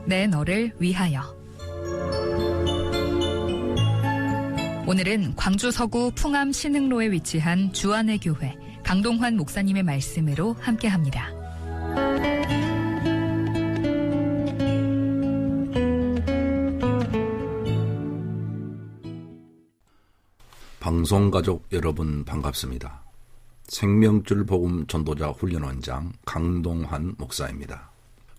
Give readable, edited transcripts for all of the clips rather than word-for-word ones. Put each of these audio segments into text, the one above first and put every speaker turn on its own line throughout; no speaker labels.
내 너를 위하여. 오늘은 광주 서구 풍암 신흥로에 위치한 주안의 교회 강동환 목사님의 말씀으로 함께합니다.
방송가족 여러분 반갑습니다. 생명줄 복음 전도자 훈련원장 강동환 목사입니다.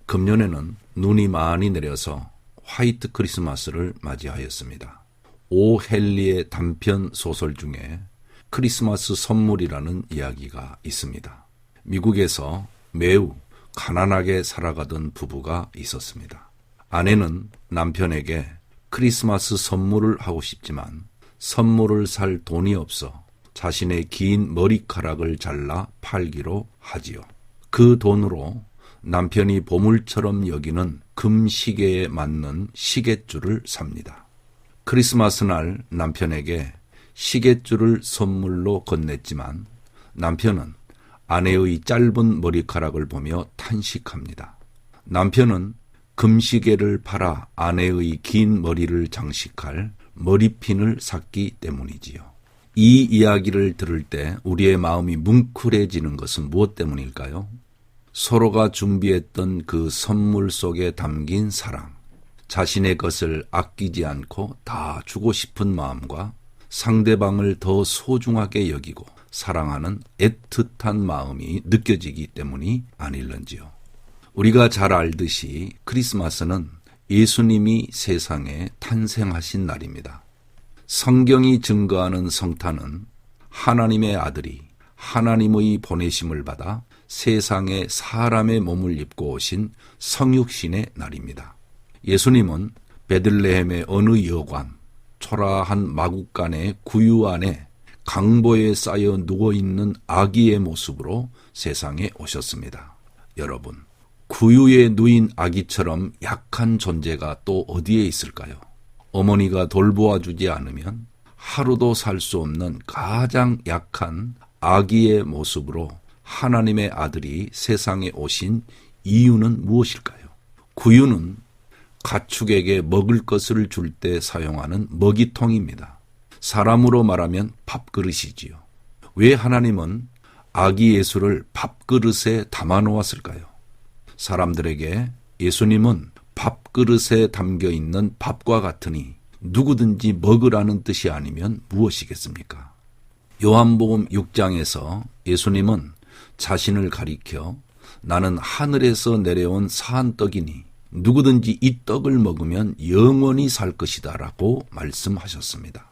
금년에는 눈이 많이 내려서 화이트 크리스마스를 맞이하였습니다. 오 헨리의 단편 소설 중에 크리스마스 선물이라는 이야기가 있습니다. 미국에서 매우 가난하게 살아가던 부부가 있었습니다. 아내는 남편에게 크리스마스 선물을 하고 싶지만 선물을 살 돈이 없어 자신의 긴 머리카락을 잘라 팔기로 하지요. 그 돈으로 남편이 보물처럼 여기는 금시계에 맞는 시계줄을 삽니다. 크리스마스 날 남편에게 시계줄을 선물로 건넸지만 남편은 아내의 짧은 머리카락을 보며 탄식합니다. 남편은 금시계를 팔아 아내의 긴 머리를 장식할 머리핀을 샀기 때문이지요. 이 이야기를 들을 때 우리의 마음이 뭉클해지는 것은 무엇 때문일까요? 서로가 준비했던 그 선물 속에 담긴 사랑, 자신의 것을 아끼지 않고 다 주고 싶은 마음과 상대방을 더 소중하게 여기고 사랑하는 애틋한 마음이 느껴지기 때문이 아닐런지요. 우리가 잘 알듯이 크리스마스는 예수님이 세상에 탄생하신 날입니다. 성경이 증거하는 성탄은 하나님의 아들이 하나님의 보내심을 받아 세상에 사람의 몸을 입고 오신 성육신의 날입니다. 예수님은 베들레헴의 어느 여관, 초라한 마국간의 구유 안에 강보에 쌓여 누워있는 아기의 모습으로 세상에 오셨습니다. 여러분, 구유에 누인 아기처럼 약한 존재가 또 어디에 있을까요? 어머니가 돌보아주지 않으면 하루도 살 수 없는 가장 약한 아기의 모습으로 하나님의 아들이 세상에 오신 이유는 무엇일까요? 구유는 가축에게 먹을 것을 줄 때 사용하는 먹이통입니다. 사람으로 말하면 밥그릇이지요. 왜 하나님은 아기 예수를 밥그릇에 담아 놓았을까요? 사람들에게 예수님은 밥그릇에 담겨 있는 밥과 같으니 누구든지 먹으라는 뜻이 아니면 무엇이겠습니까? 요한복음 6장에서 예수님은 자신을 가리켜 나는 하늘에서 내려온 사한 떡이니 누구든지 이 떡을 먹으면 영원히 살 것이다 라고 말씀하셨습니다.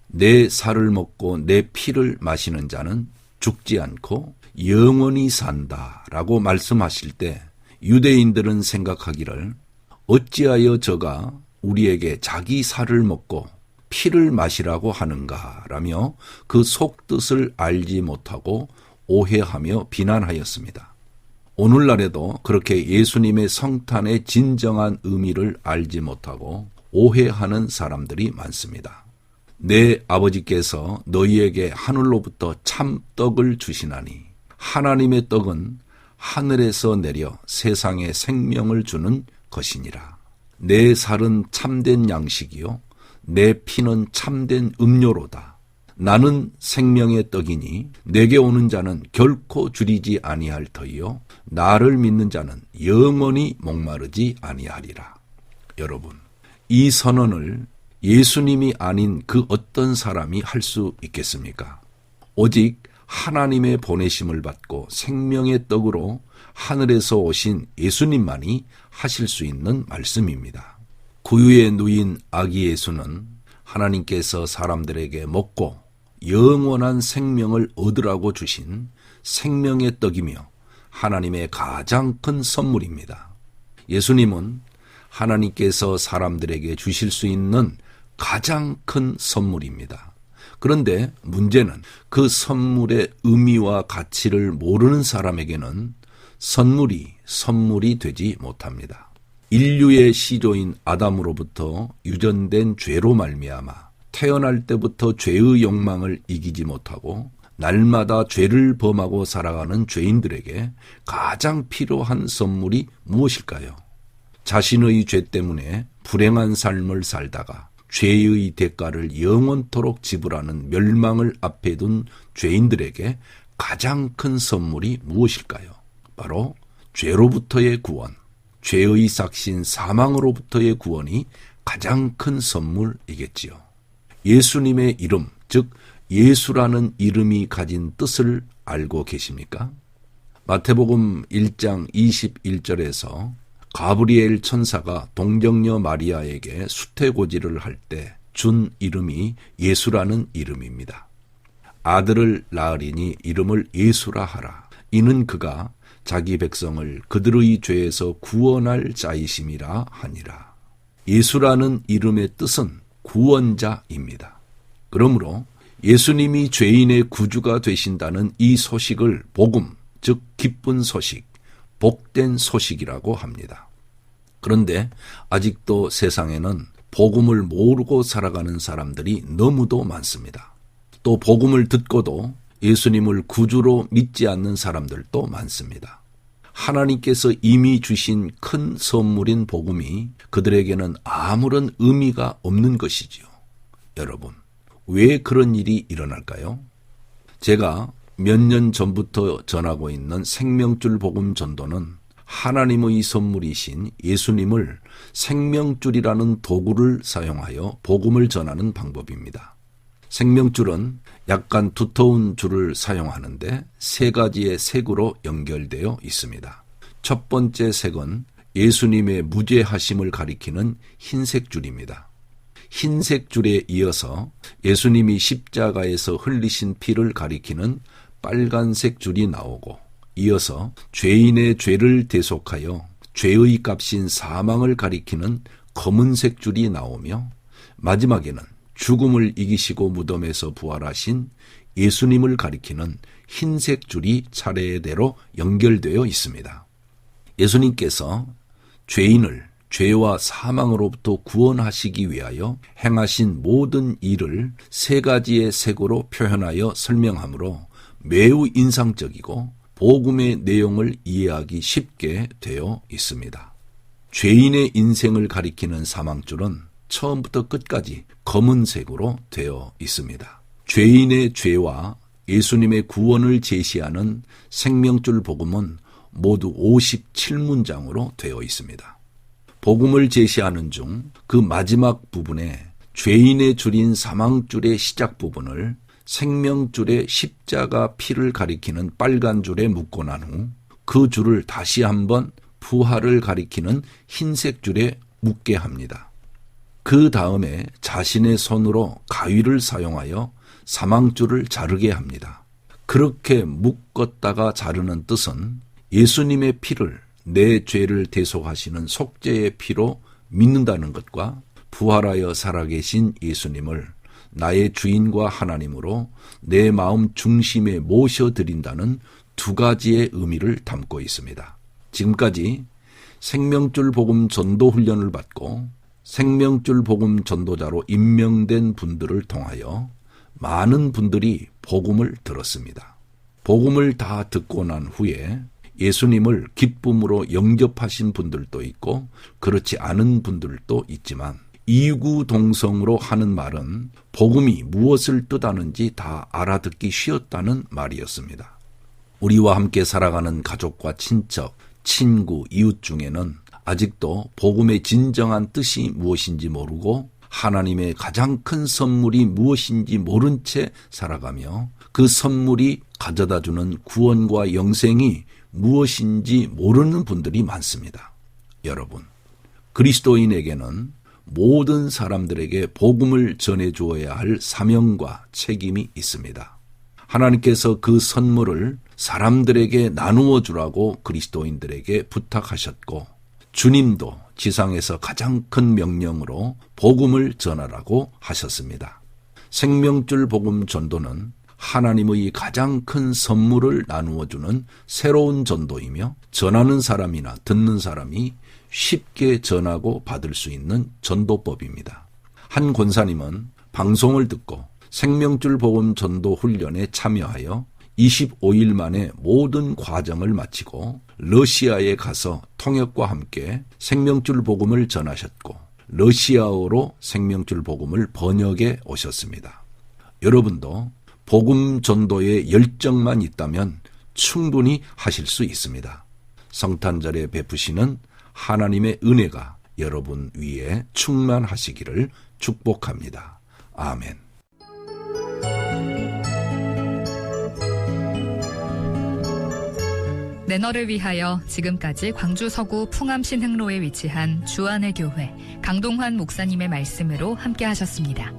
내 살을 먹고 내 피를 마시는 자는 죽지 않고 영원히 산다 라고 말씀하실 때 유대인들은 생각하기를 어찌하여 저가 우리에게 자기 살을 먹고 피를 마시라고 하는가 라며 그 속뜻을 알지 못하고 오해하며 비난하였습니다. 오늘날에도 그렇게 예수님의 성탄의 진정한 의미를 알지 못하고 오해하는 사람들이 많습니다. 내 아버지께서 너희에게 하늘로부터 참떡을 주시나니 하나님의 떡은 하늘에서 내려 세상에 생명을 주는 것이니라. 내 살은 참된 양식이요 내 피는 참된 음료로다. 나는 생명의 떡이니 내게 오는 자는 결코 줄이지 아니할 터이요 나를 믿는 자는 영원히 목마르지 아니하리라. 여러분, 이 선언을 예수님이 아닌 그 어떤 사람이 할 수 있겠습니까? 오직 하나님의 보내심을 받고 생명의 떡으로 하늘에서 오신 예수님만이 하실 수 있는 말씀입니다. 구유에 누인 아기 예수는 하나님께서 사람들에게 먹고 영원한 생명을 얻으라고 주신 생명의 떡이며 하나님의 가장 큰 선물입니다. 예수님은 하나님께서 사람들에게 주실 수 있는 가장 큰 선물입니다. 그런데 문제는 그 선물의 의미와 가치를 모르는 사람에게는 선물이 되지 못합니다. 인류의 시조인 아담으로부터 유전된 죄로 말미암아 태어날 때부터 죄의 욕망을 이기지 못하고 날마다 죄를 범하고 살아가는 죄인들에게 가장 필요한 선물이 무엇일까요? 자신의 죄 때문에 불행한 삶을 살다가 죄의 대가를 영원토록 지불하는 멸망을 앞에 둔 죄인들에게 가장 큰 선물이 무엇일까요? 바로 죄로부터의 구원, 죄의 삭신 사망으로부터의 구원이 가장 큰 선물이겠지요. 예수님의 이름, 즉 예수라는 이름이 가진 뜻을 알고 계십니까? 마태복음 1장 21절에서 가브리엘 천사가 동정녀 마리아에게 수태고지를 할 때 준 이름이 예수라는 이름입니다. 아들을 낳으리니 이름을 예수라 하라. 이는 그가 자기 백성을 그들의 죄에서 구원할 자이심이라 하니라. 예수라는 이름의 뜻은 구원자입니다. 그러므로 예수님이 죄인의 구주가 되신다는 이 소식을 복음, 즉 기쁜 소식, 복된 소식이라고 합니다. 그런데 아직도 세상에는 복음을 모르고 살아가는 사람들이 너무도 많습니다. 또 복음을 듣고도 예수님을 구주로 믿지 않는 사람들도 많습니다. 하나님께서 이미 주신 큰 선물인 복음이 그들에게는 아무런 의미가 없는 것이지요. 여러분, 왜 그런 일이 일어날까요? 제가 몇 년 전부터 전하고 있는 생명줄 복음 전도는 하나님의 선물이신 예수님을 생명줄이라는 도구를 사용하여 복음을 전하는 방법입니다. 생명줄은 약간 두터운 줄을 사용하는데 세 가지의 색으로 연결되어 있습니다. 첫 번째 색은 예수님의 무죄하심을 가리키는 흰색 줄입니다. 흰색 줄에 이어서 예수님이 십자가에서 흘리신 피를 가리키는 빨간색 줄이 나오고 이어서 죄인의 죄를 대속하여 죄의 값인 사망을 가리키는 검은색 줄이 나오며 마지막에는 죽음을 이기시고 무덤에서 부활하신 예수님을 가리키는 흰색 줄이 차례대로 연결되어 있습니다. 예수님께서 죄인을 죄와 사망으로부터 구원하시기 위하여 행하신 모든 일을 세 가지의 색으로 표현하여 설명하므로 매우 인상적이고 복음의 내용을 이해하기 쉽게 되어 있습니다. 죄인의 인생을 가리키는 사망줄은 처음부터 끝까지 검은색으로 되어 있습니다. 죄인의 죄와 예수님의 구원을 제시하는 생명줄 복음은 모두 57문장으로 되어 있습니다. 복음을 제시하는 중 그 마지막 부분에 죄인의 줄인 사망줄의 시작 부분을 생명줄의 십자가 피를 가리키는 빨간 줄에 묶고 난 후 그 줄을 다시 한번 부활을 가리키는 흰색 줄에 묶게 합니다. 그 다음에 자신의 손으로 가위를 사용하여 사망줄을 자르게 합니다. 그렇게 묶었다가 자르는 뜻은 예수님의 피를 내 죄를 대속하시는 속죄의 피로 믿는다는 것과 부활하여 살아계신 예수님을 나의 주인과 하나님으로 내 마음 중심에 모셔드린다는 두 가지의 의미를 담고 있습니다. 지금까지 생명줄 복음 전도 훈련을 받고 생명줄 복음 전도자로 임명된 분들을 통하여 많은 분들이 복음을 들었습니다. 복음을 다 듣고 난 후에 예수님을 기쁨으로 영접하신 분들도 있고 그렇지 않은 분들도 있지만 이구동성으로 하는 말은 복음이 무엇을 뜻하는지 다 알아듣기 쉬웠다는 말이었습니다. 우리와 함께 살아가는 가족과 친척, 친구, 이웃 중에는 아직도 복음의 진정한 뜻이 무엇인지 모르고 하나님의 가장 큰 선물이 무엇인지 모른 채 살아가며 그 선물이 가져다주는 구원과 영생이 무엇인지 모르는 분들이 많습니다. 여러분, 그리스도인에게는 모든 사람들에게 복음을 전해주어야 할 사명과 책임이 있습니다. 하나님께서 그 선물을 사람들에게 나누어 주라고 그리스도인들에게 부탁하셨고 주님도 지상에서 가장 큰 명령으로 복음을 전하라고 하셨습니다. 생명줄 복음 전도는 하나님의 가장 큰 선물을 나누어 주는 새로운 전도이며 전하는 사람이나 듣는 사람이 쉽게 전하고 받을 수 있는 전도법입니다. 한 권사님은 방송을 듣고 생명줄 복음 전도 훈련에 참여하여 25일 만에 모든 과정을 마치고 러시아에 가서 통역과 함께 생명줄 복음을 전하셨고 러시아어로 생명줄 복음을 번역해 오셨습니다. 여러분도 복음 전도의 열정만 있다면 충분히 하실 수 있습니다. 성탄절에 베푸시는 하나님의 은혜가 여러분 위에 충만하시기를 축복합니다. 아멘.
내 너를 위하여 지금까지 광주 서구 풍암신흥로에 위치한 주안의 교회 강동환 목사님의 말씀으로 함께 하셨습니다.